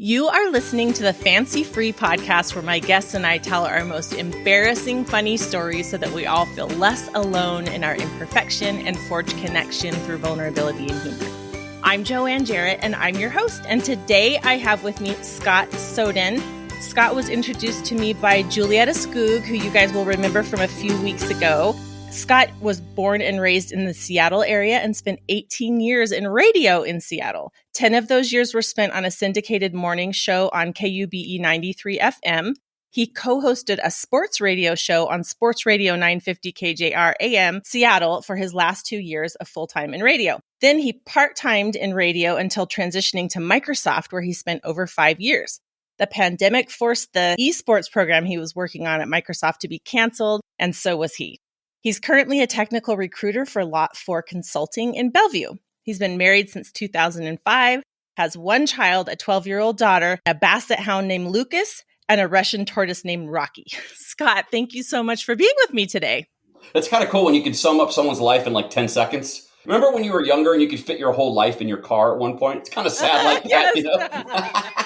You are listening to the Fancy Free podcast where my guests and I tell our most embarrassing, funny stories so that we all feel less alone in our imperfection and forge connection through vulnerability and humor. I'm Joanne Jarrett, and I'm your host. And today I have with me Scott Soden. Scott was introduced to me by Julietta Skoog, who you guys will remember from a few weeks ago. Scott was born and raised in the Seattle area and spent 18 years in radio in Seattle. 10 of those years were spent on a syndicated morning show on KUBE 93 FM. He co-hosted a sports radio show on Sports Radio 950 KJR AM Seattle for his last 2 years of full-time in radio. Then he part-timed in radio until transitioning to Microsoft, where he spent over 5 years. The pandemic forced the esports program he was working on at Microsoft to be canceled, and so was he. He's currently a technical recruiter for Lot 4 Consulting in Bellevue. He's been married since 2005, has one child, a 12-year-old daughter, a basset hound named Lucas, and a Russian tortoise named Rocky. Scott, thank you so much for being with me today. It's kind of cool when you can sum up someone's life in like 10 seconds. Remember when you were younger and you could fit your whole life in your car at one point? It's kind of sad like that, you know?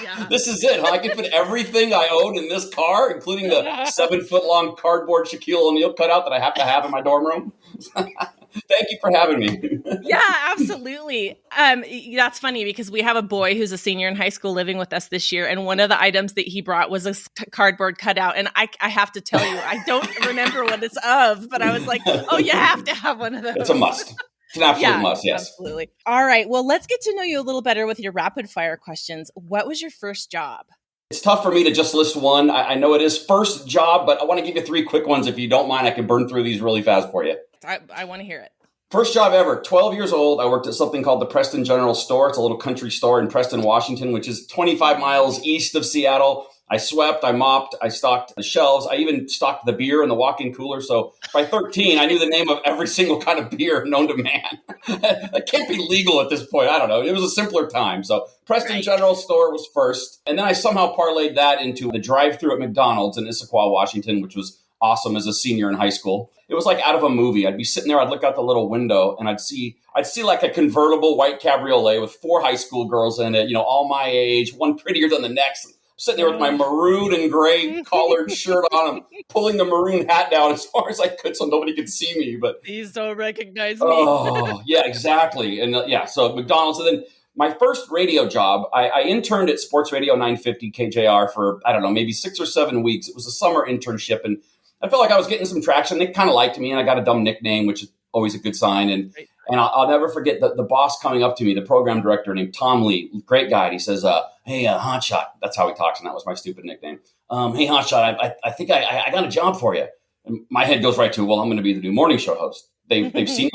Yeah. This is it, huh? I can fit everything I own in this car, including the 7-foot-long cardboard Shaquille O'Neal cutout that I have in my dorm room. Thank you for having me. Yeah, absolutely. That's funny because we have a boy who's a senior in high school living with us this year. And one of the items that he brought was a cardboard cutout. And I have to tell you, I don't remember what it's of, but I was like, oh, you have to have one of those. It's a must. It's an absolute must, yes. Absolutely. All right. Well, let's get to know you a little better with your rapid fire questions. What was your first job? It's tough for me to just list one. I know it is first job, but I want to give you 3 quick ones. If you don't mind, I can burn through these really fast for you. I want to hear it. First job ever, 12 years old. I worked at something called the Preston General Store. It's a little country store in Preston, Washington, which is 25 miles east of Seattle. I swept, I mopped, I stocked the shelves. I even stocked the beer in the walk-in cooler. So by 13, I knew the name of every single kind of beer known to man. That can't be legal at this point. I don't know. It was a simpler time. So Preston General Store was first. And then I somehow parlayed that into the drive-thru at McDonald's in Issaquah, Washington, which was awesome as a senior in high school. It was like out of a movie. I'd be sitting there, I'd look out the little window and I'd see like a convertible white cabriolet with 4 high school girls in it, you know, all my age, one prettier than the next. Sitting there with my maroon and gray collared shirt on, and pulling the maroon hat down as far as I could so nobody could see me. But please don't recognize me. Oh, yeah, exactly. And so McDonald's. And then my first radio job, I interned at Sports Radio 950 KJR for, I don't know, maybe 6 or 7 weeks. It was a summer internship. And I felt like I was getting some traction. They kind of liked me, and I got a dumb nickname, which is always a good sign. And I'll never forget the boss coming up to me, the program director named Tom Lee, great guy. And he says, hey, Hotshot. That's how he talks, and that was my stupid nickname. Hey, Hotshot, I think I got a job for you. And my head goes right to, well, I'm going to be the new morning show host. They've seen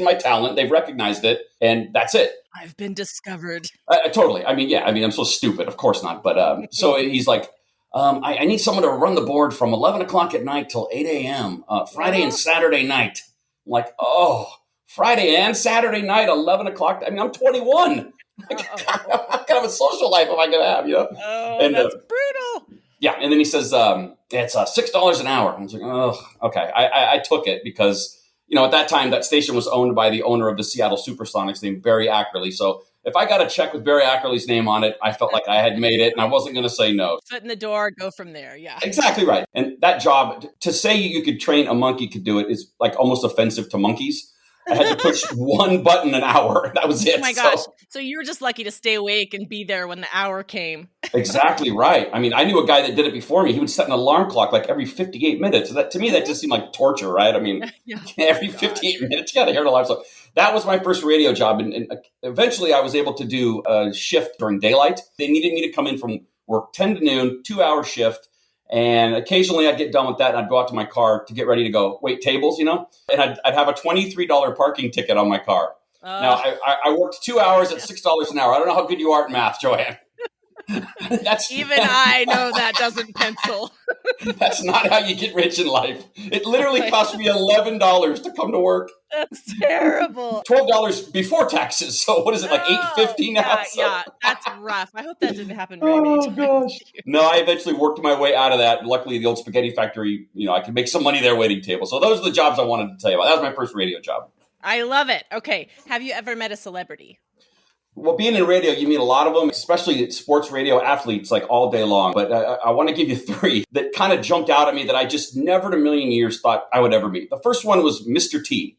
my talent. They've recognized it, and that's it. I've been discovered. Totally. I'm so stupid. Of course not. But so he's like, I need someone to run the board from 11 o'clock at night till 8 a.m., Friday and Saturday night. I'm like, Friday and Saturday night, 11 o'clock. I'm 21. What kind of a social life am I going to have, you know? Oh, and, that's brutal. Yeah. And then he says, it's $6 an hour. I was like, oh, okay. I took it because, you know, at that time, that station was owned by the owner of the Seattle Supersonics named Barry Ackerley. So if I got a check with Barry Ackerley's name on it, I felt like I had made it and I wasn't going to say no. Foot in the door, go from there. Yeah. Exactly right. And that job, to say you could train a monkey could do it is like almost offensive to monkeys. I had to push one button an hour. That was it. Oh my gosh. So you were just lucky to stay awake and be there when the hour came. Exactly right. I mean, I knew a guy that did it before me. He would set an alarm clock like every 58 minutes. So that, to me, that just seemed like torture, right? I mean, every 58 minutes, you got to hear an alarm. So that was my first radio job. And eventually I was able to do a shift during daylight. They needed me to come in from work 10 to noon, 2-hour shift. And occasionally I'd get done with that and I'd go out to my car to get ready to go wait tables, you know, and I'd have a $23 parking ticket on my car. Now, I worked 2 hours at $6 an hour. I don't know how good you are at math, Joanne. Even I know that doesn't pencil. That's not how you get rich in life. It literally cost me $11 to come to work. That's terrible. $12 before taxes. So what is it, like $8.50 now? Yeah, that's rough. I hope that didn't happen very many times. Gosh. No, I eventually worked my way out of that. Luckily, the old spaghetti factory, you know, I could make some money there waiting tables. So those are the jobs I wanted to tell you about. That was my first radio job. I love it. Okay. Have you ever met a celebrity? Well, being in radio, you meet a lot of them, especially sports radio athletes, like all day long. But I want to give you three that kind of jumped out at me that I just never in a million years thought I would ever meet. The first one was Mr. T.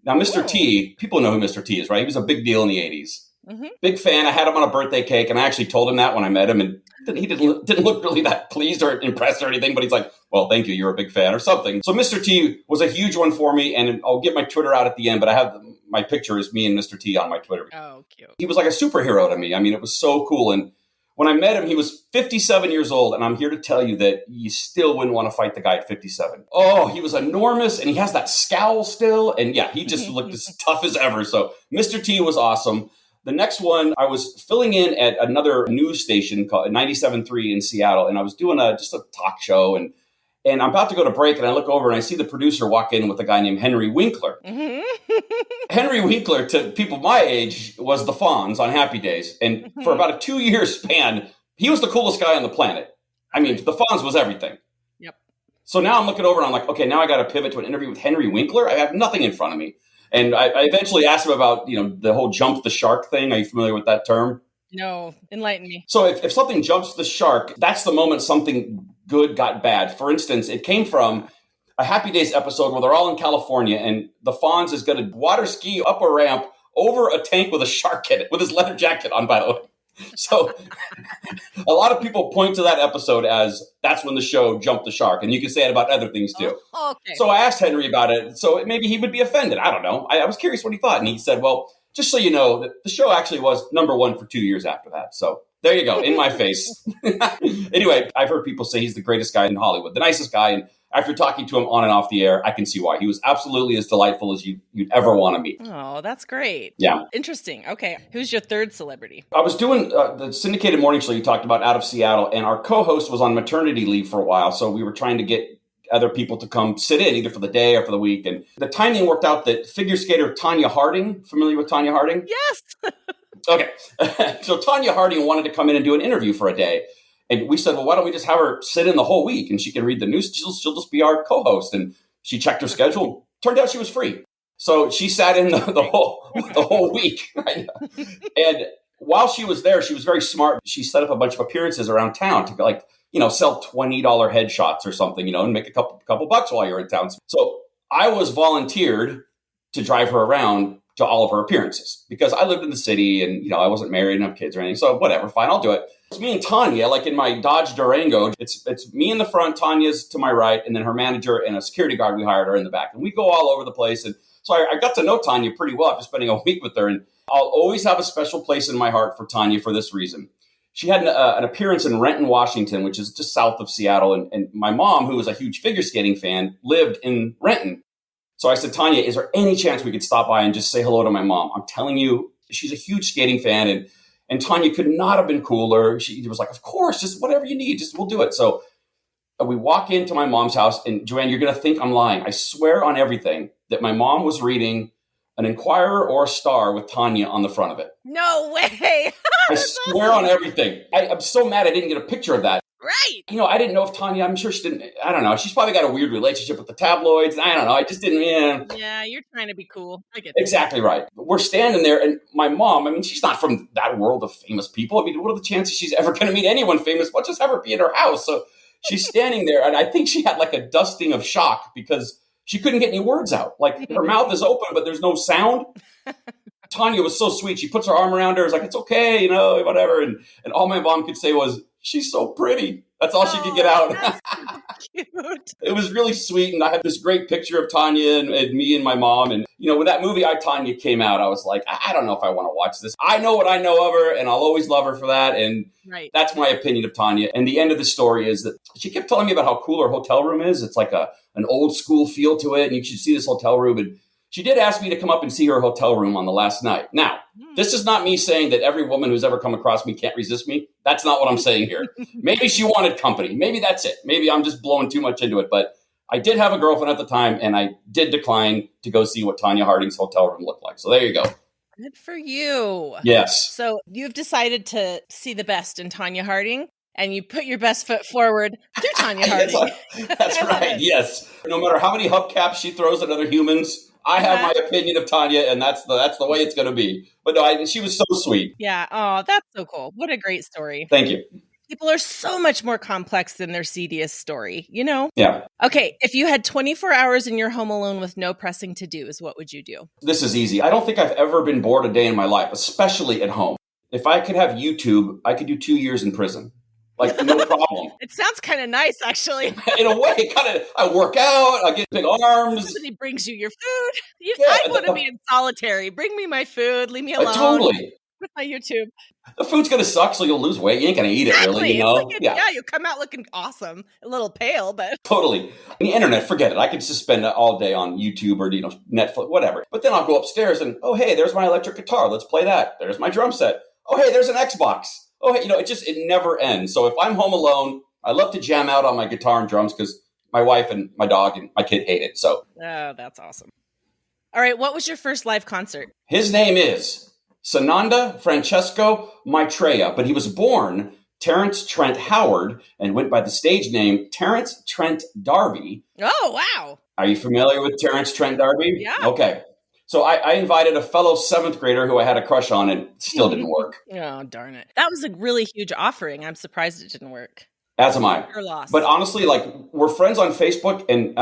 Now, Mr. T, people know who Mr. T is, right? He was a big deal in the 80s. Mm-hmm. Big fan. I had him on a birthday cake, and I actually told him that when I met him, and he didn't look really that pleased or impressed or anything, but he's like, well, thank you. You're a big fan or something. So Mr. T was a huge one for me, and I'll get my Twitter out at the end, but I have my picture is me and Mr. T on my Twitter. Oh, cute. He was like a superhero to me. I mean, it was so cool. And when I met him, he was 57 years old, and I'm here to tell you that you still wouldn't want to fight the guy at 57. Oh, he was enormous, and he has that scowl still, and yeah, he just looked as tough as ever. So Mr. T was awesome. The next one, I was filling in at another news station called 97.3 in Seattle, and I was doing just a talk show, and I'm about to go to break, and I look over, and I see the producer walk in with a guy named Henry Winkler. Mm-hmm. Henry Winkler, to people my age, was the Fonz on Happy Days, and for about a 2-year span, he was the coolest guy on the planet. I mean, the Fonz was everything. Yep. So now I'm looking over, and I'm like, okay, now I got to pivot to an interview with Henry Winkler. I have nothing in front of me. And I eventually asked him about, the whole jump the shark thing. Are you familiar with that term? No, enlighten me. So if something jumps the shark, that's the moment something good got bad. For instance, it came from a Happy Days episode where they're all in California, and the Fonz is going to water ski up a ramp over a tank with a shark in it, with his leather jacket on, by the way. So a lot of people point to that episode as that's when the show jumped the shark. And you can say it about other things too. Oh, okay. So I asked Henry about it. So maybe he would be offended. I don't know. I was curious what he thought. And he said, well, just so you know, that the show actually was #1 for 2 years after that. So there you go, in my face. Anyway, I've heard people say he's the greatest guy in Hollywood, the nicest guy. And after talking to him on and off the air, I can see why. He was absolutely as delightful as you'd ever want to meet. Oh, that's great. Yeah. Interesting. Okay. Who's your third celebrity? I was doing the syndicated morning show you talked about out of Seattle, and our co-host was on maternity leave for a while. So we were trying to get other people to come sit in either for the day or for the week. And the timing worked out that figure skater Tanya Harding, familiar with Tanya Harding? Yes. Okay. So Tanya Harding wanted to come in and do an interview for a day. And we said, well, why don't we just have her sit in the whole week and she can read the news. She'll just be our co-host. And she checked her schedule. Turned out she was free. So she sat in the whole week. Right? And while she was there, she was very smart. She set up a bunch of appearances around town to sell $20 headshots or something, and make a couple bucks while you're in town. So I was volunteered to drive her around to all of her appearances because I lived in the city and, I wasn't married and have kids or anything. So whatever, fine, I'll do it. It's me and Tanya, like in my Dodge Durango. It's me in the front, Tanya's to my right, and then her manager and a security guard we hired are in the back. And we go all over the place. And so I got to know Tanya pretty well after spending a week with her. And I'll always have a special place in my heart for Tanya for this reason. She had an appearance in Renton, Washington, which is just south of Seattle. And my mom, who was a huge figure skating fan, lived in Renton. So I said, Tanya, is there any chance we could stop by and just say hello to my mom? I'm telling you, she's a huge skating fan. And Tanya could not have been cooler. She was like, of course, just whatever you need, just we'll do it. So we walk into my mom's house, and Joanne, you're going to think I'm lying. I swear on everything that my mom was reading an Inquirer or a Star with Tanya on the front of it. No way. I swear on everything. I'm so mad I didn't get a picture of that. Right. I didn't know if Tanya, I'm sure she didn't, I don't know. She's probably got a weird relationship with the tabloids. I don't know. I just didn't, Yeah, you're trying to be cool. I get Exactly right. We're standing there, and my mom, she's not from that world of famous people. What are the chances she's ever going to meet anyone famous? Let's just have her be in her house. So she's standing there, and I think she had like a dusting of shock because she couldn't get any words out. Like her mouth is open, but there's no sound. Tanya was so sweet. She puts her arm around her. It's like, it's okay, whatever. And all my mom could say was, she's so pretty. That's all she could get out. That's cute. It was really sweet. And I had this great picture of Tanya and me and my mom. And, when that movie, Tanya came out, I was like, I don't know if I want to watch this. I know what I know of her, and I'll always love her for that. And That's my opinion of Tanya. And the end of the story is that she kept telling me about how cool her hotel room is. It's like an old school feel to it. And you should see this hotel room. And she did ask me to come up and see her hotel room on the last night. Now, this is not me saying that every woman who's ever come across me can't resist me. That's not what I'm saying here. Maybe she wanted company. Maybe that's it. Maybe I'm just blowing too much into it. But I did have a girlfriend at the time, and I did decline to go see what Tanya Harding's hotel room looked like. So there you go. Good for you. Yes. So you've decided to see the best in Tanya Harding, and you put your best foot forward to Tanya Harding. That's right. Yes. No matter how many hubcaps she throws at other humans, I have my opinion of Tanya, and that's the way it's going to be. But no, she was so sweet. Yeah. Oh, that's so cool. What a great story. Thank you. People are so much more complex than their seediest story, you know? Yeah. Okay, if you had 24 hours in your home alone with no pressing to-dos, what would you do? This is easy. I don't think I've ever been bored a day in my life, especially at home. If I could have YouTube, I could do 2 years in prison. Like, no problem. It sounds kind of nice, actually. In a way, I work out, I get big arms. Somebody brings you your food. I want to be in solitary. Bring me my food. Leave me alone. Totally. With my YouTube. The food's going to suck, so you'll lose weight. You ain't going to eat it, really, you know? Yeah, you'll come out looking awesome. A little pale, but... Totally. The internet, forget it. I could just spend all day on YouTube or, Netflix, whatever. But then I'll go upstairs and, oh, hey, there's my electric guitar. Let's play that. There's my drum set. Oh, hey, there's an Xbox. Oh, hey, it never ends. So if I'm home alone, I love to jam out on my guitar and drums because my wife and my dog and my kid hate it. So. Oh, that's awesome. All right, what was your first live concert? His name is Sananda Francesco Maitreya, but he was born Terrence Trent Howard and went by the stage name Terrence Trent D'Arby. Oh, wow. Are you familiar with Terrence Trent D'Arby? Yeah. Okay. So I invited a fellow 7th grader who I had a crush on and it still didn't work. Oh, darn it. That was a really huge offering. I'm surprised it didn't work. As am I. Your loss. But honestly, we're friends on Facebook and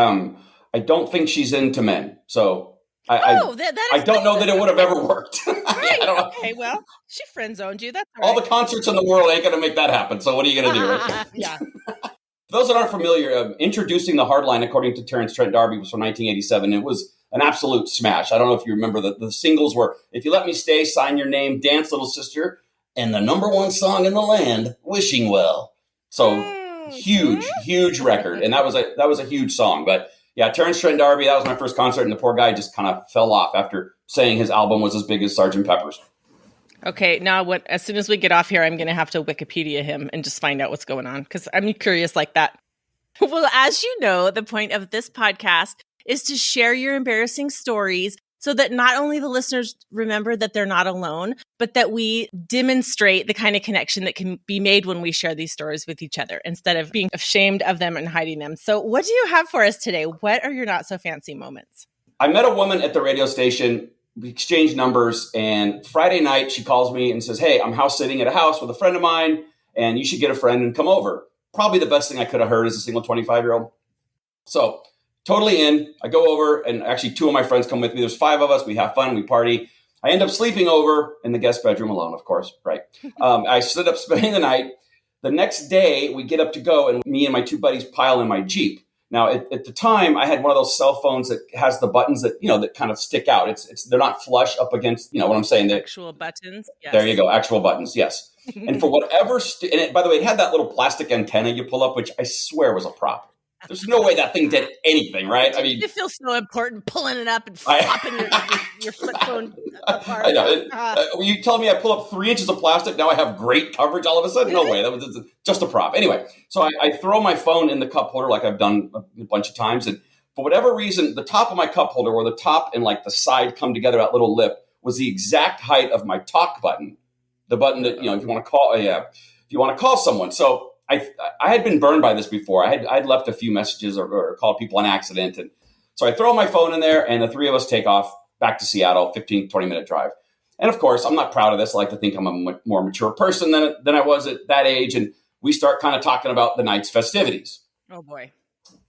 I don't think she's into men. So I don't know that it would have ever worked. Right. Okay, well, she friend zoned you. That's all the concerts in the world ain't going to make that happen. So what are you going to do? Right? Yeah. For those that aren't familiar, Introducing the Hardline, according to Terrence Trent D'Arby, was from 1987. It was an absolute smash. I don't know if you remember the singles were If You Let Me Stay, Sign Your Name, Dance Little Sister, and the number one song in the land, Wishing Well. So huge record. And that was a huge song. But yeah, Terrence Trent D'Arby, that was my first concert, and the poor guy just kind of fell off after saying his album was as big as Sgt. Pepper's. Okay, now as soon as we get off here, I'm going to have to Wikipedia him and just find out what's going on, because I'm curious like that. Well, as you know, the point of this podcast is to share your embarrassing stories so that not only the listeners remember that they're not alone, but that we demonstrate the kind of connection that can be made when we share these stories with each other instead of being ashamed of them and hiding them. So what do you have for us today? What are your not so fancy moments? I met a woman at the radio station. We exchanged numbers, and Friday night she calls me and says, hey, I'm house sitting at a house with a friend of mine, and you should get a friend and come over. Probably the best thing I could have heard as a single 25-year-old. So totally in. I go over, and actually 2 of my friends come with me. There's 5 of us. We have fun. We party. I end up sleeping over in the guest bedroom alone, of course, right? I stood up spending the night. The next day, we get up to go, and me and my 2 buddies pile in my Jeep. Now, at the time, I had one of those cell phones that has the buttons that, that kind of stick out. They're not flush up against, what I'm saying. Actual buttons. Yes. There you go. Actual buttons. Yes. And for whatever, by the way, it had that little plastic antenna you pull up, which I swear was a prop. There's no way that thing did anything, right? I mean, it feels so important pulling it up and flopping your flip phone apart. I know. You tell me I pull up 3 inches of plastic, now I have great coverage all of a sudden? No way. That was just a prop. Anyway, so I throw my phone in the cup holder like I've done a bunch of times. And for whatever reason, the top of my cup holder, where the top and like the side come together, that little lip, was the exact height of my talk button. The button that, if you want to call someone. So I had been burned by this before. I'd left a few messages or called people on accident. And so I throw my phone in there, and the 3 of us take off back to Seattle, 15, 20-minute drive. And of course, I'm not proud of this. I like to think I'm a more mature person than I was at that age. And we start kind of talking about the night's festivities. Oh, boy.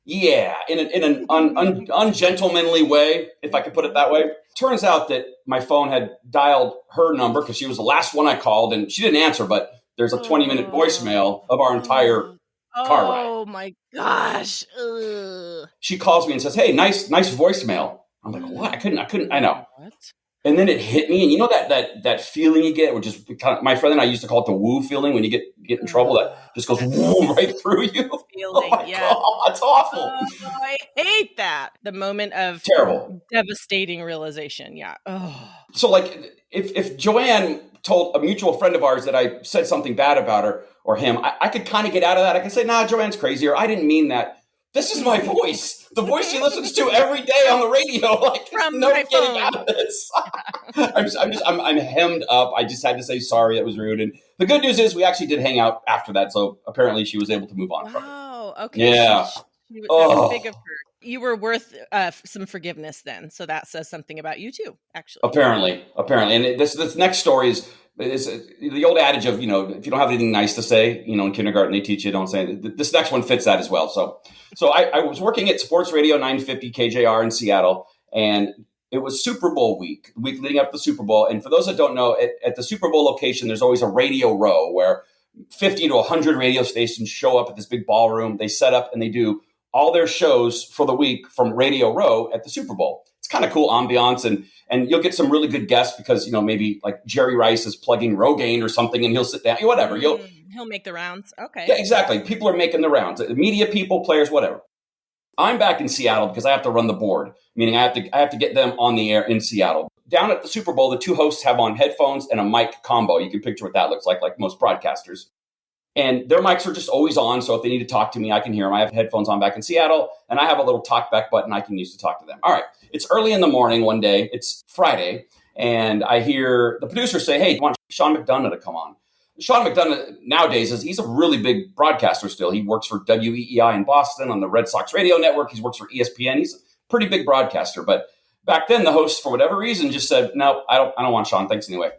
Yeah, in an ungentlemanly way, if I could put it that way. Turns out that my phone had dialed her number because she was the last one I called, and she didn't answer, but there's a 20-minute voicemail of our entire car ride. Oh, my gosh. Ugh. She calls me and says, hey, nice voicemail. I'm like, what? I couldn't, I know. What? And then it hit me, and you know that feeling you get, which is kind of, my friend and I used to call it the woo feeling when you get in trouble, that just goes woo right through you. Feeling, God, it's awful. Oh, I hate that. The moment of terrible, devastating realization. Yeah. Oh. So like if Joanne told a mutual friend of ours that I said something bad about her or him, I could kind of get out of that. I could say, nah, Joanne's crazy, or I didn't mean that. This is my voice. The voice she listens to every day on the radio. Like, from no my getting phone. out of this. I'm hemmed up. I just had to say sorry. That was rude. And the good news is we actually did hang out after that. So apparently she was able to move on from it. Wow. Okay. Yeah. That was big of her. You were worth some forgiveness then. So that says something about you too, actually. Apparently. And this next story is the old adage of, if you don't have anything nice to say, in kindergarten, they teach you don't say it. This next one fits that as well. So I was working at Sports Radio 950 KJR in Seattle, and it was Super Bowl week leading up to the Super Bowl. And for those that don't know, at the Super Bowl location, there's always a radio row where 50 to 100 radio stations show up at this big ballroom. They set up and they do all their shows for the week from Radio Row at the Super Bowl. It's kind of cool ambiance, and you'll get some really good guests because, maybe like Jerry Rice is plugging Rogaine or something, and he'll sit down, whatever. He'll make the rounds. Okay. Yeah, exactly. People are making the rounds. Media people, players, whatever. I'm back in Seattle because I have to run the board, meaning I have to get them on the air in Seattle. Down at the Super Bowl, the two hosts have on headphones and a mic combo. You can picture what that looks like most broadcasters. And their mics are just always on, so if they need to talk to me, I can hear them. I have headphones on back in Seattle, and I have a little talkback button I can use to talk to them. All right, it's early in the morning one day. It's Friday, and I hear the producer say, hey, you want Sean McDonough to come on? Sean McDonough nowadays, he's a really big broadcaster still. He works for WEEI in Boston on the Red Sox radio network. He works for ESPN. He's a pretty big broadcaster. But back then, the host, for whatever reason, just said, no, I don't want Sean. Thanks anyway.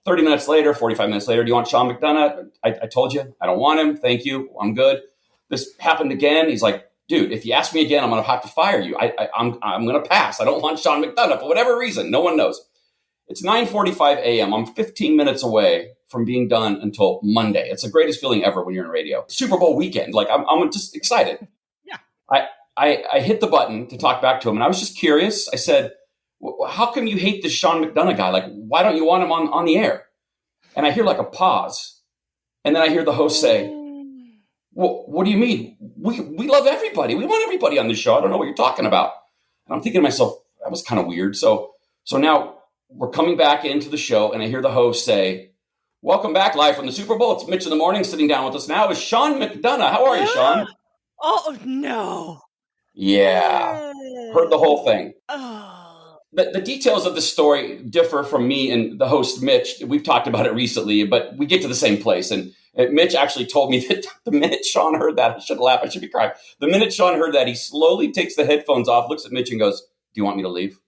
30 minutes later, 45 minutes later, do you want Sean McDonough? I told you, I don't want him. Thank you. I'm good. This happened again. He's like, dude, if you ask me again, I'm going to have to fire you. I'm going to pass. I don't want Sean McDonough for whatever reason. No one knows. It's 9:45 a.m. I'm 15 minutes away from being done until Monday. It's the greatest feeling ever when you're in radio. Super Bowl weekend. Like I'm just excited. Yeah. I hit the button to talk back to him, and I was just curious. I said, how come you hate this Sean McDonough guy? Like, why don't you want him on the air? And I hear like a pause. And then I hear the host say, well, what do you mean? We love everybody. We want everybody on the show. I don't know what you're talking about. And I'm thinking to myself, that was kind of weird. So now we're coming back into the show, and I hear the host say, welcome back live from the Super Bowl. It's Mitch in the morning. Sitting down with us now is Sean McDonough. How are you, Sean? Oh, no. Yeah. Heard the whole thing. Oh. The details of the story differ from me and the host, Mitch. We've talked about it recently, but we get to the same place. And Mitch actually told me that the minute Sean heard that, I should laugh, I should be crying. The minute Sean heard that, he slowly takes the headphones off, looks at Mitch and goes, do you want me to leave?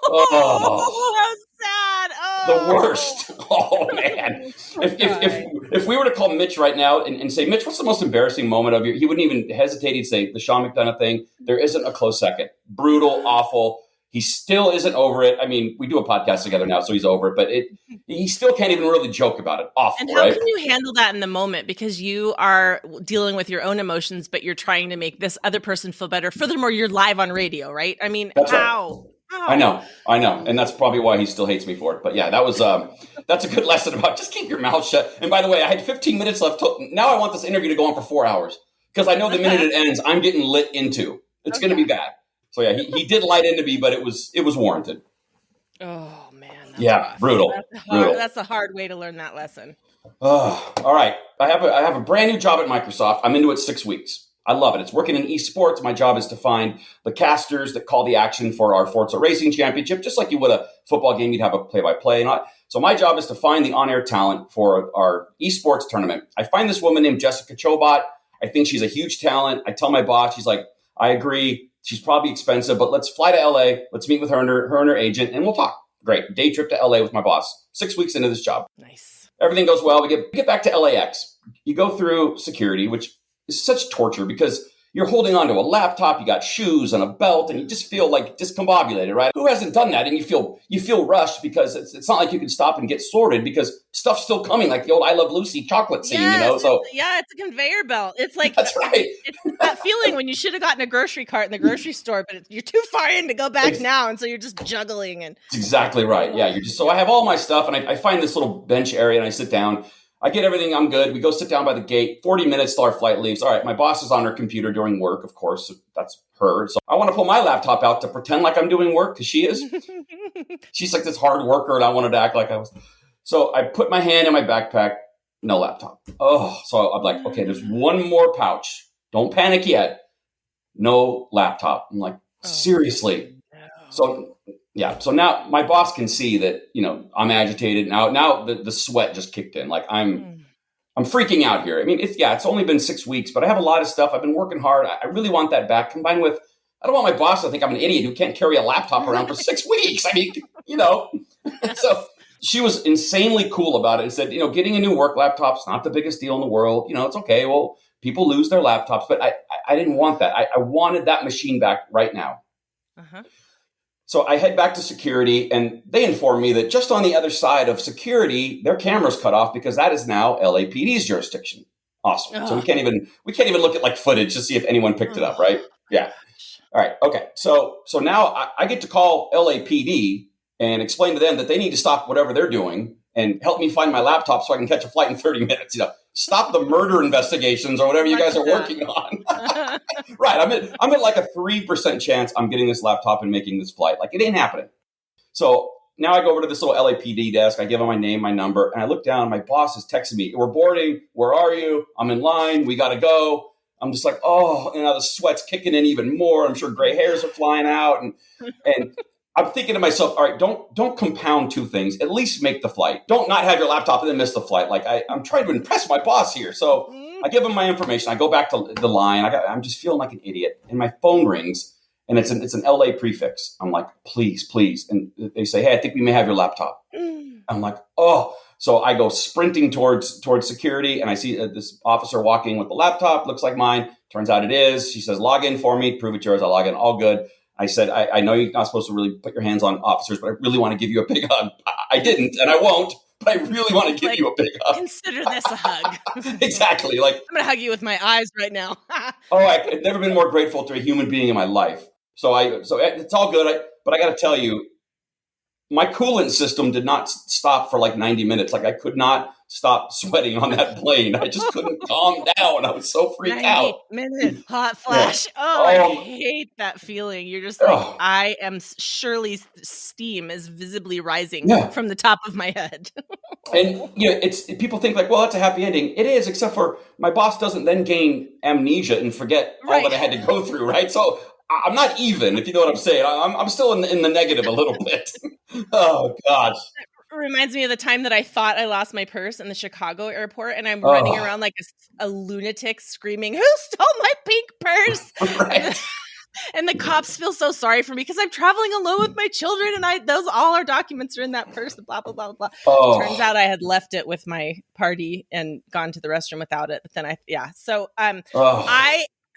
Oh, how sad. Oh. The worst. Oh, man. If we were to call Mitch right now and say, Mitch, what's the most embarrassing moment of your, he wouldn't even hesitate. He'd say, the Sean McDonough thing. There isn't a close second. Brutal, awful. He still isn't over it. I mean, we do a podcast together now, so he's over it, but he still can't even really joke about it. Awful, and how can you handle that in the moment? Because you are dealing with your own emotions, but you're trying to make this other person feel better. Furthermore, you're live on radio, right? I mean, that's how? Right. I know. And that's probably why he still hates me for it. But yeah, that was that's a good lesson about just keep your mouth shut. And by the way, I had 15 minutes left. Now I want this interview to go on for 4 hours because I know the minute it ends, I'm getting lit into. It's going to be bad. So yeah, he did light into me, but it was warranted. Oh man. That's rough. Brutal. That's a hard way to learn that lesson. All right. I have a brand new job at Microsoft. I'm into it 6 weeks. I love it. It's working in esports. My job is to find the casters that call the action for our Forza Racing Championship, just like you would a football game. You'd have a play-by-play. So my job is to find the on-air talent for our esports tournament. I find this woman named Jessica Chobot. I think she's a huge talent. I tell my boss, she's like, I agree. She's probably expensive, but let's fly to LA. Let's meet with her and her agent, and we'll talk. Great. Day trip to LA with my boss. 6 weeks into this job. Nice. Everything goes well. We get back to LAX. You go through security, which is such torture because you're holding onto a laptop, you got shoes and a belt, and you just feel like discombobulated, right? Who hasn't done that? And you feel rushed because it's not like you can stop and get sorted because stuff's still coming, like the old I Love Lucy chocolate scene, So it's a conveyor belt. It's like that's right. It's that feeling when you should have gotten a grocery cart in the grocery store, but you're too far in to go back now, and so you're just juggling. And that's exactly right. Yeah, you're just so I have all my stuff, and I find this little bench area, and I sit down. I get everything. I'm good. We go sit down by the gate. 40 minutes till our flight leaves. All right. My boss is on her computer doing work, of course. That's her. So I want to pull my laptop out to pretend like I'm doing work because she is. She's like this hard worker, and I wanted to act like I was. So I put my hand in my backpack. No laptop. Oh, so I'm like, okay, there's one more pouch. Don't panic yet. No laptop. I'm like, seriously. No. So now my boss can see that, I'm agitated. Now the sweat just kicked in. Like I'm I'm freaking out here. I mean, it's only been 6 weeks, but I have a lot of stuff. I've been working hard. I really want that back, combined with, I don't want my boss to think I'm an idiot who can't carry a laptop around for 6 weeks. I mean, So she was insanely cool about it and said, getting a new work laptop's not the biggest deal in the world. It's okay. Well, people lose their laptops, but I didn't want that. I wanted that machine back right now. Uh-huh. So I head back to security, and they inform me that just on the other side of security, their camera's cut off because that is now LAPD's jurisdiction. Awesome. Oh. So we can't even look at like footage to see if anyone picked it up, right? Yeah. All right. Okay. So now I get to call LAPD and explain to them that they need to stop whatever they're doing and help me find my laptop so I can catch a flight in 30 minutes. Stop the murder investigations or whatever you guys are working on. Right. I'm at like a 3% chance I'm getting this laptop and making this flight. Like, it ain't happening. So now I go over to this little LAPD desk. I give them my name, my number, and I look down. My boss is texting me, "We're boarding. Where are you? I'm in line. We got to go." I'm just like, oh, and now the sweat's kicking in even more. I'm sure gray hairs are flying out. And I'm thinking to myself, all right, don't compound two things. At least make the flight. Don't not have your laptop and then miss the flight. Like, I'm trying to impress my boss here. So I give him my information. I go back to the line. I'm just feeling like an idiot. And my phone rings, and it's an LA prefix. I'm like, please. And they say, "Hey, I think we may have your laptop." I'm like, oh. So I go sprinting towards security, and I see this officer walking with the laptop. Looks like mine. Turns out it is. She says, "Log in for me. Prove it's yours." I log in. All good. I said, I know you're not supposed to really put your hands on officers, but I really want to give you a big hug. I didn't, and I won't, but I really want to give you a big hug. Consider this a hug. Exactly. Like, I'm going to hug you with my eyes right now. I've never been more grateful to a human being in my life. So it's all good. But I got to tell you, my coolant system did not stop for like 90 minutes. Like, I could not stop sweating on that plane. I just couldn't calm down. I was so freaked out. 90-minute hot flash. Yeah. I hate that feeling. You're just like, I am surely steam is visibly rising from the top of my head. And it's people think like, well, that's a happy ending. It is, except for my boss doesn't then gain amnesia and forget all that I had to go through, right? So I'm not even, if you know what I'm saying. I'm still in the negative a little bit. Oh, gosh. It reminds me of the time that I thought I lost my purse in the Chicago airport, and I'm running around like a lunatic screaming, "Who stole my pink purse?" Right. And the cops feel so sorry for me because I'm traveling alone with my children, and all our documents are in that purse, blah, blah, blah, blah. Oh. Turns out I had left it with my party and gone to the restroom without it. But then So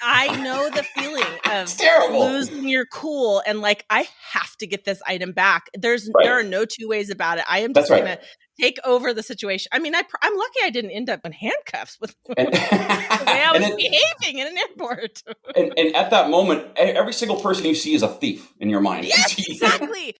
I know the feeling of losing your cool and like, I have to get this item back. There are no two ways about it. I am just going to take over the situation. I mean, I'm lucky I didn't end up in handcuffs with the way I was behaving in an airport. And at that moment, every single person you see is a thief in your mind. Yes, exactly.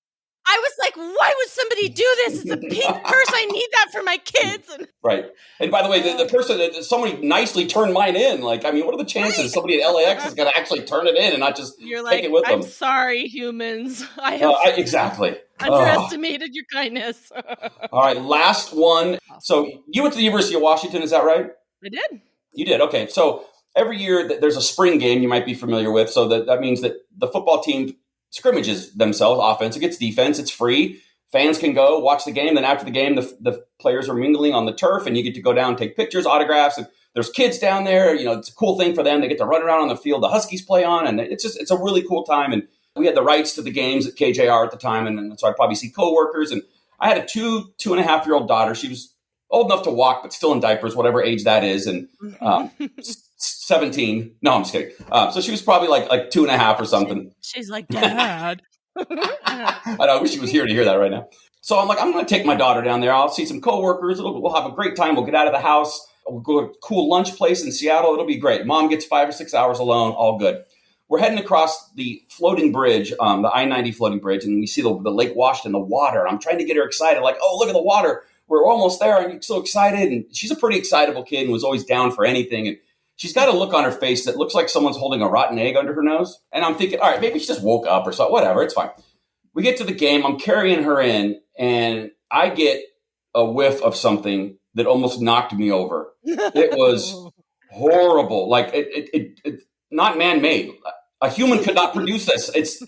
I was like, why would somebody do this? It's a pink purse. I need that for my kids. Right. And by the way, the person, somebody nicely turned mine in. Like, I mean, what are the chances somebody at LAX is going to actually turn it in and not just take it with them? I'm sorry, humans. I have exactly underestimated your kindness. All right, last one. So you went to the University of Washington, is that right? I did. You did. Okay. So every year there's a spring game you might be familiar with. So that means that the football team scrimmages themselves, offense against defense. It's free. Fans can go watch the game. Then after the game, the players are mingling on the turf, and you get to go down and take pictures, autographs. And there's kids down there. It's a cool thing for them. They get to run around on the field the Huskies play on, and it's a really cool time. And we had the rights to the games at KJR at the time, and so I probably see coworkers. And I had a 2.5-year-old daughter. She was old enough to walk, but still in diapers, whatever age that is, and 17. No, I'm just kidding. So she was probably like 2.5 or something. She's like, Dad. I wish she was here to hear that right now. So I'm like, I'm going to take my daughter down there. I'll see some coworkers. We'll have a great time. We'll get out of the house. We'll go to a cool lunch place in Seattle. It'll be great. Mom gets 5 or 6 hours alone. All good. We're heading across the floating bridge, the I-90 floating bridge, and we see the Lake Washington, the water. I'm trying to get her excited, like, oh, look at the water. We're almost there. I'm so excited. And she's a pretty excitable kid and was always down for anything. And she's got a look on her face that looks like someone's holding a rotten egg under her nose. And I'm thinking, all right, maybe she just woke up or something. Whatever, it's fine. We get to the game. I'm carrying her in, and I get a whiff of something that almost knocked me over. It was horrible. Like, it not man-made. A human could not produce this.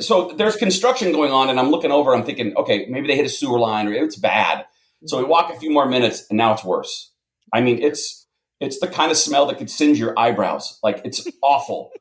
So there's construction going on, and I'm looking over. I'm thinking, okay, maybe they hit a sewer line, or it's bad. So we walk a few more minutes, and now it's worse. I mean, it's the kind of smell that could singe your eyebrows. Like, it's awful.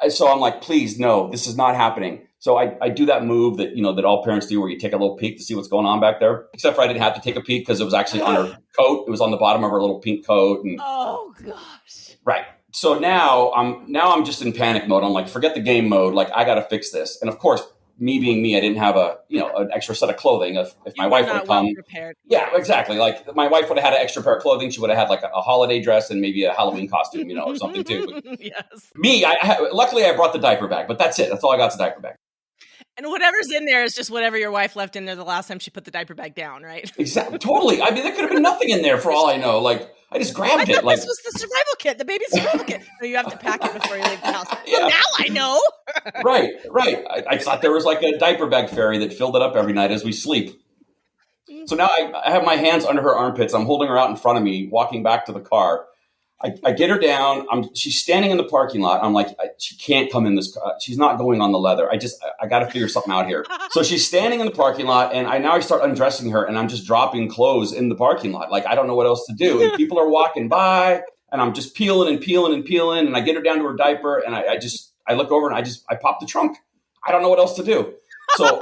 So I'm like, please, no, this is not happening. So I do that move that, that all parents do where you take a little peek to see what's going on back there. Except for I didn't have to take a peek because it was actually on her coat. It was on the bottom of her little pink coat. And, oh, gosh. Right. So now I'm just in panic mode. I'm like, forget the game mode. Like, I got to fix this. And of course, me being me, I didn't have an extra set of clothing. If my wife would have come, prepared. Yeah, exactly. Like, my wife would have had an extra pair of clothing. She would have had like a holiday dress and maybe a Halloween costume, or something too. But yes. Me, luckily I brought the diaper bag, but that's it. That's all I got is a diaper bag. And whatever's in there is just whatever your wife left in there the last time she put the diaper bag down, right? Exactly. Totally. I mean, there could have been nothing in there for all I know. Like, I just grabbed it. Like, this was the survival kit, the baby survival kit. So you have to pack it before you leave the house. Yeah. Well, now I know. Right. I thought there was like a diaper bag fairy that filled it up every night as we sleep. So now I have my hands under her armpits. I'm holding her out in front of me, walking back to the car. I get her down. She's standing in the parking lot. I'm like, she can't come in this car. She's not going on the leather. I got to figure something out here. So she's standing in the parking lot, and I start undressing her, and I'm just dropping clothes in the parking lot. Like, I don't know what else to do. And people are walking by, and I'm just peeling, and I get her down to her diaper, and I look over, and I pop the trunk. I don't know what else to do. So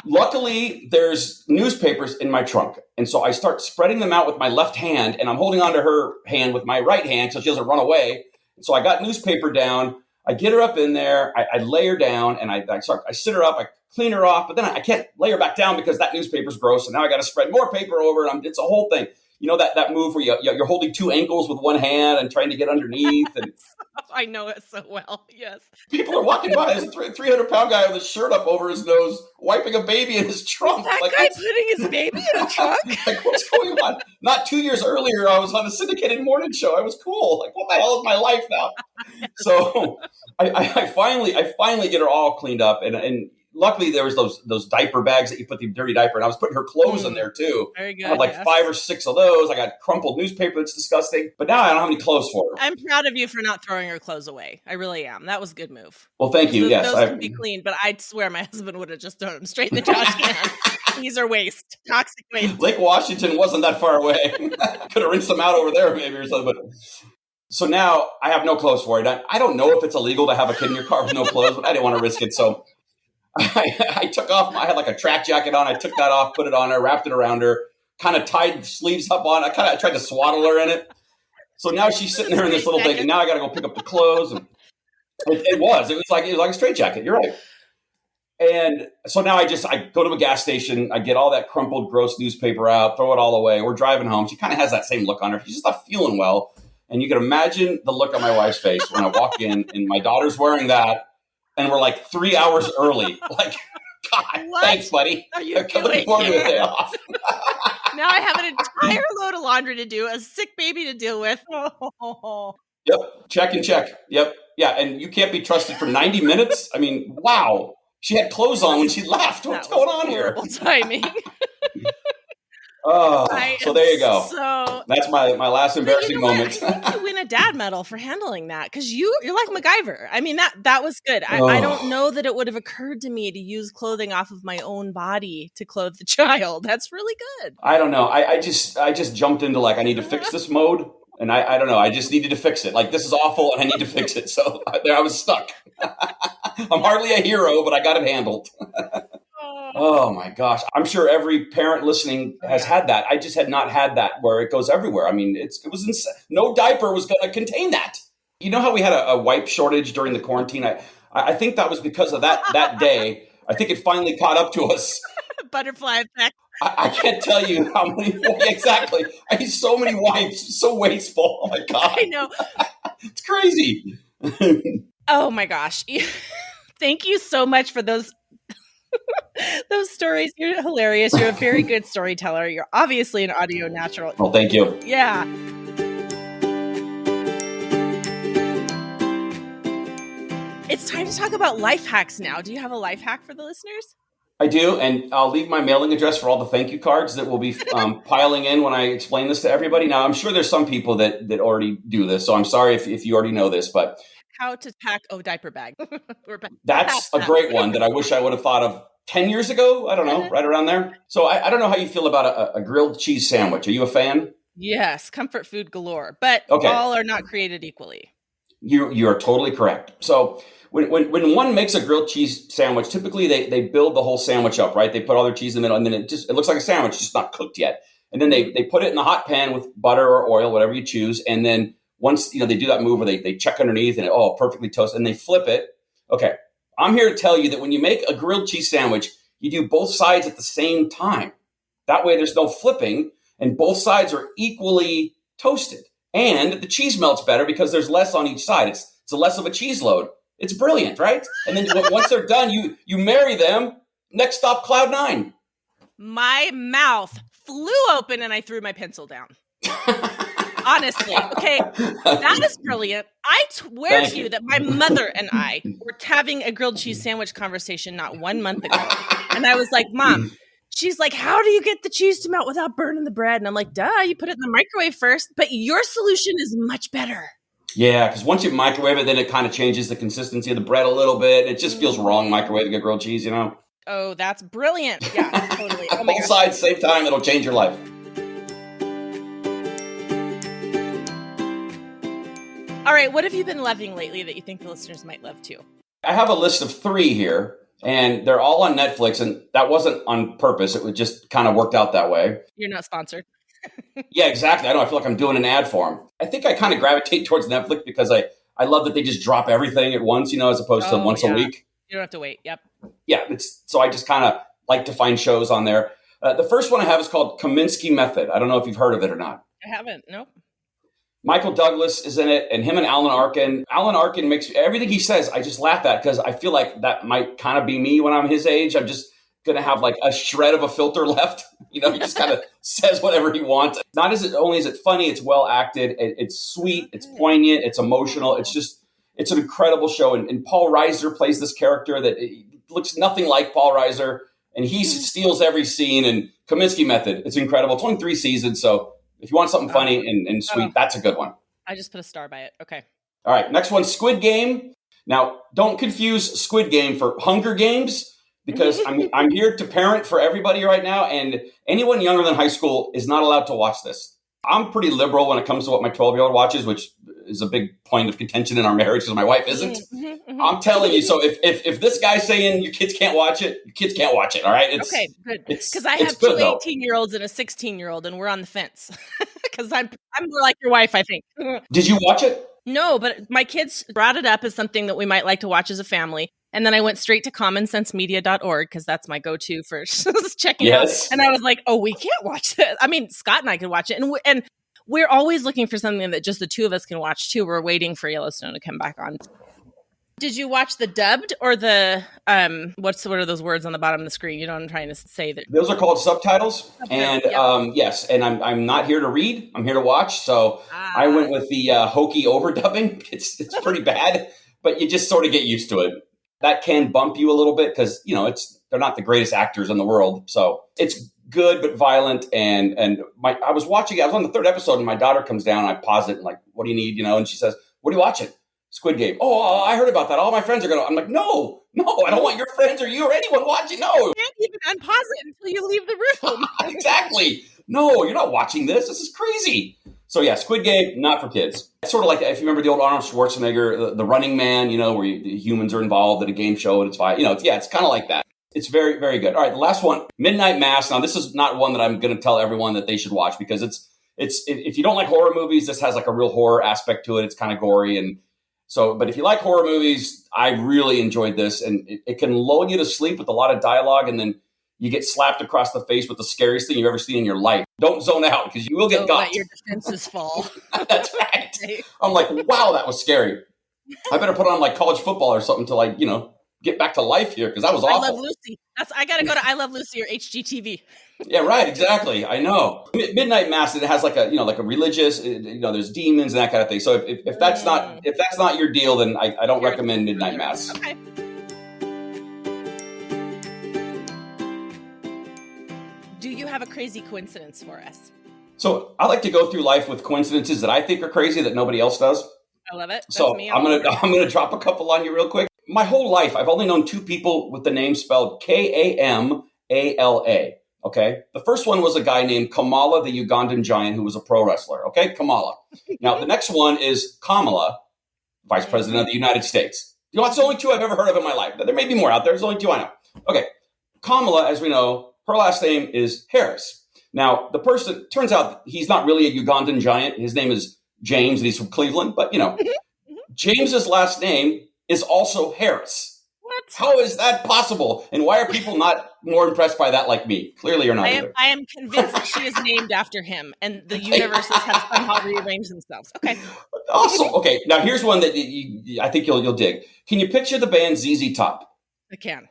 luckily, there's newspapers in my trunk. And so I start spreading them out with my left hand, and I'm holding onto her hand with my right hand so she doesn't run away. And so I got newspaper down. I get her up in there. I lay her down, and I sit her up. I clean her off, but then I can't lay her back down because that newspaper's gross. And now I got to spread more paper over, and it's a whole thing. That move where you're holding two ankles with one hand and trying to get underneath. And I know it so well. Yes. People are walking by. There's a 300-pound guy with his shirt up over his nose, wiping a baby in his trunk. That guy putting his baby in a trunk? Like, what's going on? Not 2 years earlier, I was on a syndicated morning show. I was cool. Like, what the hell is my life now? So I finally get her all cleaned up, and luckily there was those diaper bags that you put the dirty diaper in. I was putting her clothes in there too. Very good. I had like 5 or 6 of those. I got crumpled newspaper. It's disgusting. But now I don't have any clothes for her. I'm proud of you for not throwing her clothes away. I really am. That was a good move. Well, thank you. Yes, those can be clean, but I'd swear my husband would have just thrown them straight in the trash can. These are waste, toxic waste. Lake Washington wasn't that far away. Could have rinsed them out over there maybe or something. But so now I have no clothes for it. I don't know if it's illegal to have a kid in your car with no clothes, but I didn't want to risk it. So I took off. I had like a track jacket on. I took that off, put it on her, wrapped it around her, kind of tied the sleeves up on. I tried to swaddle her in it. So now she's sitting there in this little thing, and now I got to go pick up the clothes. And it was like a straight jacket. You're right. And so now I go to a gas station. I get all that crumpled, gross newspaper out, throw it all away. We're driving home. She kind of has that same look on her. She's just not feeling well. And you can imagine the look on my wife's face when I walk in, and my daughter's wearing that. And we're like 3 hours early. Like, God, what thanks, buddy. are you looking forward to a day off. Now I have an entire load of laundry to do, a sick baby to deal with. Oh. Yep. Check and check. Yep. Yeah. And you can't be trusted for 90 minutes. I mean, wow. She had clothes on when she left. What's going on here? Timing. Oh, so there you go. So that's my last embarrassing moment. I think you win a dad medal for handling that, because you're like MacGyver. I mean, that was good. I don't know that it would have occurred to me to use clothing off of my own body to clothe the child. That's really good. I don't know. I just jumped into like, I need to fix this mode. And I don't know. I just needed to fix it. Like, this is awful and I need to fix it. So I was stuck. I'm hardly a hero, but I got it handled. Oh my gosh. I'm sure every parent listening has had that. I just had not had that where it goes everywhere. I mean, it was insane. No diaper was going to contain that. You know how we had a wipe shortage during the quarantine? I think that was because of that day. I think it finally caught up to us. Butterfly effect. I can't tell you how many. Exactly. I need so many wipes. So wasteful. Oh my God. I know. It's crazy. Oh my gosh. Thank you so much for those stories. You're hilarious. You're a very good storyteller. You're obviously an audio natural. Well, thank you. Yeah. It's time to talk about life hacks now. Do you have a life hack for the listeners? I do, and I'll leave my mailing address for all the thank you cards that will be piling in when I explain this to everybody. Now, I'm sure there's some people that already do this, so I'm sorry if you already know this, but how to pack a diaper bag. That's a great one that I wish I would have thought of 10 years ago. I don't know, right around there. So I don't know how you feel about a grilled cheese sandwich. Are you a fan? Yes, comfort food galore, but Okay. all are not created equally. You are totally correct. So when one makes a grilled cheese sandwich, typically they build the whole sandwich up, right? They put all their cheese in the middle, and then it looks like a sandwich, just not cooked yet. And then they put it in the hot pan with butter or oil, whatever you choose. And then once they do that move where they check underneath and perfectly toast, and they flip it. Okay, I'm here to tell you that when you make a grilled cheese sandwich, you do both sides at the same time. That way, there's no flipping, and both sides are equally toasted. And the cheese melts better because there's less on each side. It's a less of a cheese load. It's brilliant, right? And then once they're done, you marry them. Next stop, Cloud 9. My mouth flew open and I threw my pencil down. Honestly. Okay. That is brilliant. I swear to you that my mother and I were having a grilled cheese sandwich conversation not 1 month ago. And I was like, Mom, she's like, how do you get the cheese to melt without burning the bread? And I'm like, duh, you put it in the microwave first. But your solution is much better. Yeah, because once you microwave it, then it kind of changes the consistency of the bread a little bit. It just feels wrong microwaving a grilled cheese, Oh, that's brilliant. Yeah, totally. Oh Both sides, same time, it'll change your life. All right, what have you been loving lately that you think the listeners might love too? I have a list of 3 here, and they're all on Netflix, and that wasn't on purpose. It just kind of worked out that way. You're not sponsored. Yeah, exactly. I know. I feel like I'm doing an ad for them. I think I kind of gravitate towards Netflix because I love that they just drop everything at once, as opposed to once a week. You don't have to wait. Yep. Yeah. So I just kind of like to find shows on there. The first one I have is called Kaminsky Method. I don't know if you've heard of it or not. I haven't. Nope. Michael Douglas is in it, and him and Alan Arkin. Alan Arkin makes everything he says, I just laugh at because I feel like that might kind of be me when I'm his age. I'm just going to have like a shred of a filter left. He just kind of says whatever he wants. Not only is it funny, it's well acted. It's sweet. It's poignant. It's emotional. It's an incredible show. And Paul Reiser plays this character that looks nothing like Paul Reiser. And he steals every scene. And Kaminsky Method, it's incredible. It's only 3 seasons. So if you want something funny and sweet, that's a good one. I just put a star by it. Okay. All right. Next one, Squid Game. Now, don't confuse Squid Game for Hunger Games, because I'm here to parent for everybody right now. And anyone younger than high school is not allowed to watch this. I'm pretty liberal when it comes to what my 12-year-old watches, which is a big point of contention in our marriage because my wife isn't. I'm telling you. So if this guy's saying your kids can't watch it, your kids can't watch it. All right. Okay, good. Because I have 2 18-year-olds and a 16-year-old, and we're on the fence. Because I'm more like your wife, I think. Did you watch it? No, but my kids brought it up as something that we might like to watch as a family. And then I went straight to commonsensemedia.org because that's my go-to for checking out. And I was like, oh, we can't watch this. I mean, Scott and I could watch it. And we're always looking for something that just the 2 of us can watch too. We're waiting for Yellowstone to come back on. Did you watch the dubbed or the, what are those words on the bottom of the screen? You know what I'm trying to say? Those are called subtitles. And yes, and I'm not here to read. I'm here to watch. So I went with the hokey overdubbing. It's pretty bad, but you just sort of get used to it. That can bump you a little bit because, they're not the greatest actors in the world. So it's good, but violent. And I was watching it. I was on the 3rd episode and my daughter comes down and I pause it and like, what do you need? And she says, what are you watching? Squid Game. Oh, I heard about that. All my friends are going to, I'm like, no, I don't want your friends or you or anyone watching. No. You can't even unpause it until you leave the room. Exactly. No, you're not watching this. This is crazy. So yeah, Squid Game, not for kids. It's sort of like, if you remember the old Arnold Schwarzenegger, the Running Man, where the humans are involved in a game show and it's fine. It's kind of like that. It's very, very good. All right, the last one, Midnight Mass. Now, this is not one that I'm going to tell everyone that they should watch because it's if you don't like horror movies, this has like a real horror aspect to it. It's kind of gory. And so, but if you like horror movies, I really enjoyed this. And it can lull you to sleep with a lot of dialogue. And then you get slapped across the face with the scariest thing you've ever seen in your life. Don't zone out because you will get got. Let your defenses fall. That's right. I'm like, wow, that was scary. I better put on like college football or something to get back to life here because that was awful. I Love Lucy. I got to go to I Love Lucy or HGTV. Yeah, right. Exactly. I know. Midnight Mass. It has like a religious. There's demons and that kind of thing. So if that's not your deal, then I don't recommend Midnight Mass. Okay. Do you have a crazy coincidence for us? So I like to go through life with coincidences that I think are crazy that nobody else does. I love it. That's so me. I'm gonna drop a couple on you real quick. My whole life, I've only known 2 people with the name spelled Kamala. Okay. The first one was a guy named Kamala, the Ugandan giant, who was a pro wrestler. Okay. Kamala. Now, the next one is Kamala, Vice President of the United States. That's the only two I've ever heard of in my life. There may be more out there. There's only two I know. Okay. Kamala, as we know, her last name is Harris. Now, the person, turns out he's not really a Ugandan giant. His name is James, and he's from Cleveland. But, James's last name is also Harris. What? How is that possible? And why are people not more impressed by that like me? Clearly you're not either. I am convinced that she is named after him, and the universes have somehow rearranged themselves. Okay. Awesome. Okay. Now, here's one that I think you'll dig. Can you picture the band ZZ Top? I can.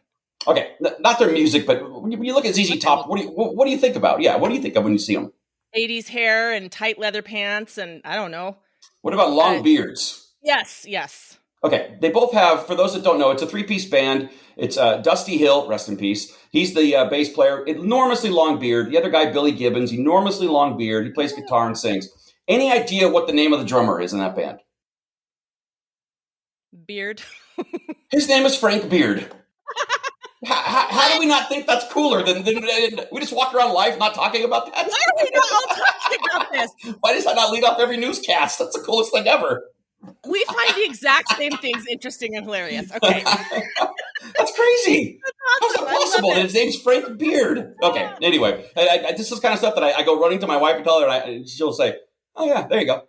Okay. Not their music, but when you look at ZZ Top, what do you think about? Yeah. What do you think of when you see them? 80s hair and tight leather pants, and I don't know. What about long beards? Yes. Okay, they both have, for those that don't know, it's a three-piece band. It's Dusty Hill, rest in peace. He's the bass player, enormously long beard. The other guy, Billy Gibbons, enormously long beard. He plays guitar and sings. Any idea what the name of the drummer is in that band? Beard. His name is Frank Beard. How do we not think that's cooler than we just walk around life not talking about that? Why are we not all talking about this? Why does that not lead off every newscast? That's the coolest thing ever. We find the exact same things interesting and hilarious. Okay. That's crazy. That's How's awesome. it possible that his name's Frank Beard? Okay, anyway, this is kind of stuff that I go running to my wife and tell her, and she'll say, oh, yeah, there you go.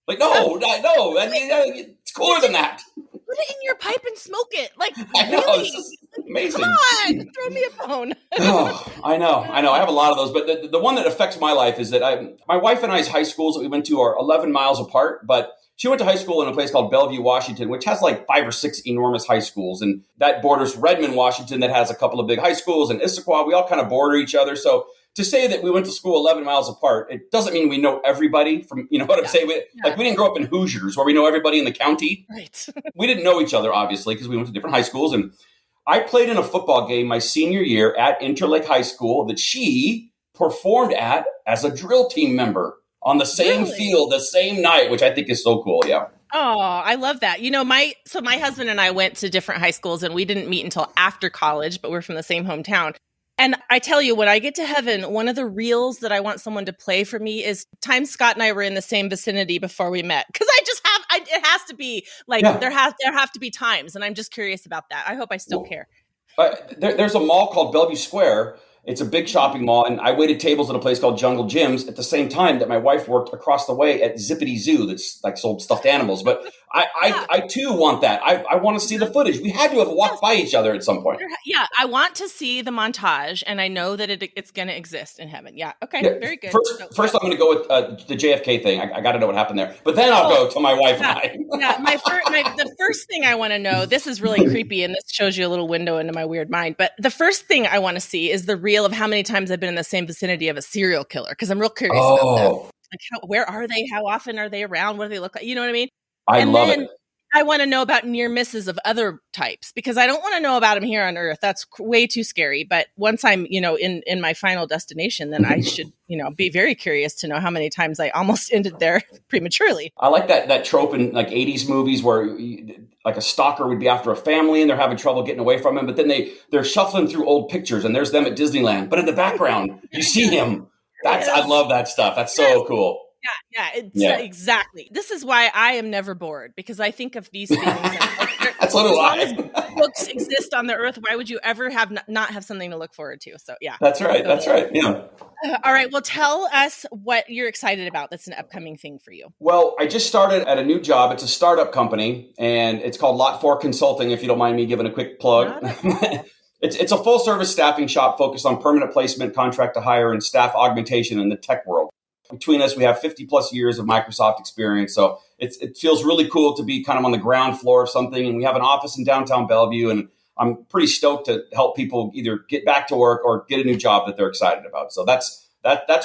Like, no, it's cooler than that. Put it in your pipe and smoke it. Like, I know, really? this is amazing. Come on, throw me a bone. Oh, I know. I have a lot of those, but the one that affects my life is that my wife and I's high schools that we went to are 11 miles apart, but she went to high school in a place called Bellevue, Washington, which has like 5 or 6 enormous high schools. And that borders Redmond, Washington, that has a couple of big high schools, and Issaquah. We all kind of border each other. So to say that we went to school 11 miles apart, it doesn't mean we know everybody from, you know what I'm saying? Like, we didn't grow up in Hoosiers where we know everybody in the county. Right. We didn't know each other, obviously, because we went to different high schools. And I played in a football game my senior year at Interlake High School that she performed at as a drill team member. On the same field, the same night, which I think is so cool. Yeah. Oh, I love that. My husband and I went to different high schools, and we didn't meet until after college, but we're from the same hometown. And I tell you, when I get to heaven, one of the reels that I want someone to play for me is times Scott and I were in the same vicinity before we met. Because it has to be like, there have to be times. And I'm just curious about that. I hope I still care. There's a mall called Bellevue Square. It's a big shopping mall, and I waited tables at a place called Jungle Gyms at the same time that my wife worked across the way at Zippity Zoo that's like sold stuffed animals. But I too want that. I want to see the footage. We had to have walked by each other at some point. Yeah, I want to see the montage, and I know that it's going to exist in heaven. Yeah, okay, very good. First I'm going to go with the JFK thing. I got to know what happened there. But then I'll go to my wife and I. The first thing I want to know, this is really creepy, and this shows you a little window into my weird mind, but the first thing I want to see is the reel of how many times I've been in the same vicinity of a serial killer, because I'm real curious about that. Like, where are they? How often are they around? What do they look like? You know what I mean? I love it. I want to know about near misses of other types, because I don't want to know about them here on Earth. That's way too scary. But once I'm, in my final destination, then I should, be very curious to know how many times I almost ended there prematurely. I like that trope in like 80s movies where like a stalker would be after a family and they're having trouble getting away from him. But then they're shuffling through old pictures and there's them at Disneyland. But in the background, you see him. I love that stuff. That's so cool. Yeah, exactly. This is why I am never bored, because I think of these things. That's what as long as books exist on the earth, why would you ever not have something to look forward to? So yeah, that's right. That's right. Yeah. All right. Well, tell us what you're excited about. That's an upcoming thing for you. Well, I just started at a new job. It's a startup company, and it's called Lot 4 Consulting. If you don't mind me giving a quick plug. It's a full service staffing shop focused on permanent placement, contract to hire, and staff augmentation in the tech world. Between us, we have 50 plus years of Microsoft experience. So it feels really cool to be kind of on the ground floor of something. And we have an office in downtown Bellevue. And I'm pretty stoked to help people either get back to work or get a new job that they're excited about. So that's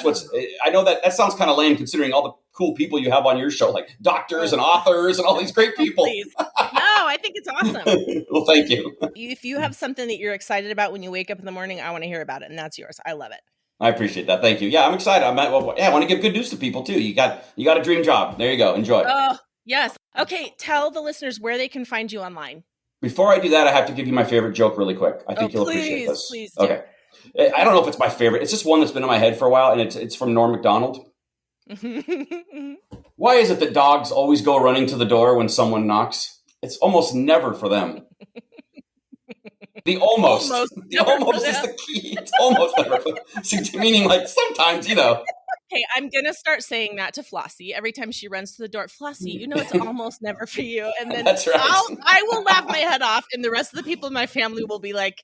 what's, I know that sounds kind of lame considering all the cool people you have on your show, like doctors and authors and all these great people. No, I think it's awesome. Well, thank you. If you have something that you're excited about when you wake up in the morning, I want to hear about it. And that's yours. I love it. I appreciate that. Thank you. Yeah, I'm excited. I want to give good news to people too. You got a dream job. There you go. Enjoy. Oh, yes. Okay. Tell the listeners where they can find you online. Before I do that, I have to give you my favorite joke really quick. I think you'll appreciate this. Please do. Okay. I don't know if it's my favorite. It's just one that's been in my head for a while, and it's from Norm Macdonald. Why is it that dogs always go running to the door when someone knocks? It's almost never for them. The almost is the key. It's almost never for them. Meaning, like, sometimes, Hey, I'm going to start saying that to Flossie every time she runs to the door. Flossie, it's almost never for you. And then that's right. I will laugh my head off, and the rest of the people in my family will be like,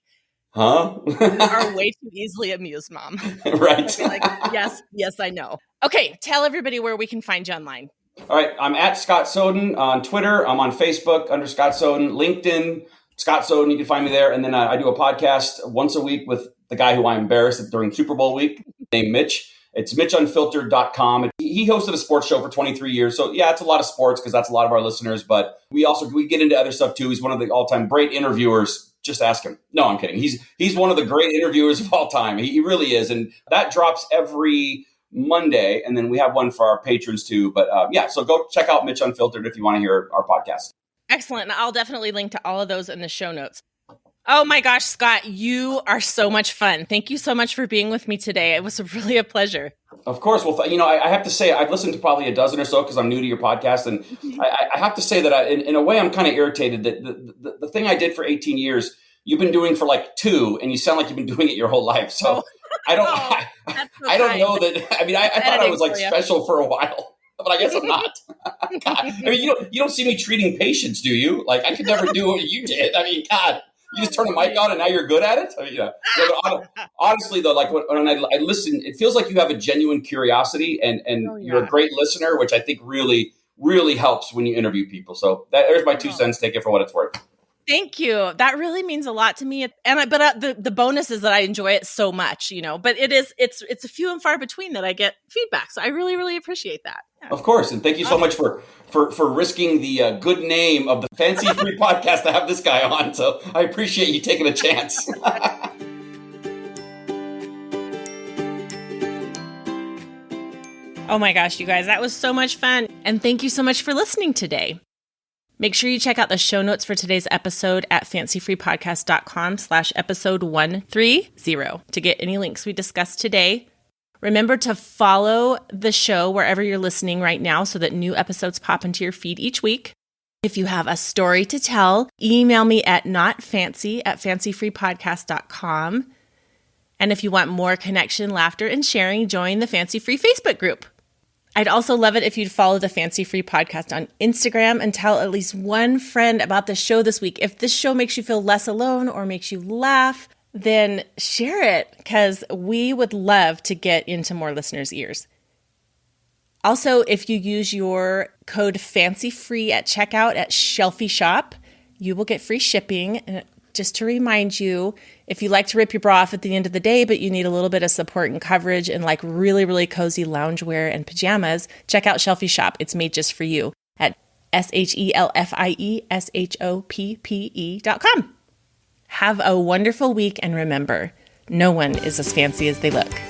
huh? You are way too easily amused, Mom. Right. I'll be like, yes, I know. Okay, tell everybody where we can find you online. All right, I'm at Scott Soden on Twitter. I'm on Facebook under Scott Soden, LinkedIn, Scott Soden. You can find me there. And then I do a podcast once a week with the guy who I embarrassed during Super Bowl week, named Mitch. It's MitchUnfiltered.com. He hosted a sports show for 23 years. So yeah, it's a lot of sports because that's a lot of our listeners. But we get into other stuff too. He's one of the all-time great interviewers. Just ask him. No, I'm kidding. He's one of the great interviewers of all time. He really is. And that drops every Monday. And then we have one for our patrons too. But so go check out Mitch Unfiltered if you want to hear our podcast. Excellent. I'll definitely link to all of those in the show notes. Oh my gosh, Scott, you are so much fun. Thank you so much for being with me today. It was really a pleasure. Of course. Well, I have to say, I've listened to probably a dozen or so because I'm new to your podcast. And I have to say that in a way, I'm kind of irritated that the thing I did for 18 years, you've been doing for like 2, and you sound like you've been doing it your whole life. So I don't know that. I mean, I thought I was like special for a while. But I guess I'm not. God. I mean, you don't see me treating patients, do you? Like, I could never do what you did. I mean, God, you just turn a mic on and now you're good at it? I mean, honestly, though, like when I listen, it feels like you have a genuine curiosity and you're a great listener, which I think really, really helps when you interview people. So there's my 2 cents. Take it for what it's worth. Thank you. That really means a lot to me. And the bonus is that I enjoy it so much, but it's a few and far between that I get feedback. So I really, really appreciate that. Yeah. Of course. And thank you so much for risking the good name of the Fancy Free podcast to have this guy on. So I appreciate you taking a chance. Oh my gosh, you guys, that was so much fun. And thank you so much for listening today. Make sure you check out the show notes for today's episode at fancyfreepodcast.com/episode 130 to get any links we discussed today. Remember to follow the show wherever you're listening right now so that new episodes pop into your feed each week. If you have a story to tell, email me at notfancy@fancyfreepodcast.com. And if you want more connection, laughter, and sharing, join the Fancy Free Facebook group. I'd also love it if you'd follow the Fancy Free Podcast on Instagram and tell at least one friend about the show this week. If this show makes you feel less alone or makes you laugh, then share it because we would love to get into more listeners' ears. Also, if you use your code FANCYFREE at checkout at Shelfie Shop, you will get free shipping. And just to remind you, if you like to rip your bra off at the end of the day, but you need a little bit of support and coverage and like really, really cozy loungewear and pajamas, check out Shelfie Shop. It's made just for you at SHELFIESHOPPE.com. Have a wonderful week, and remember, no one is as fancy as they look.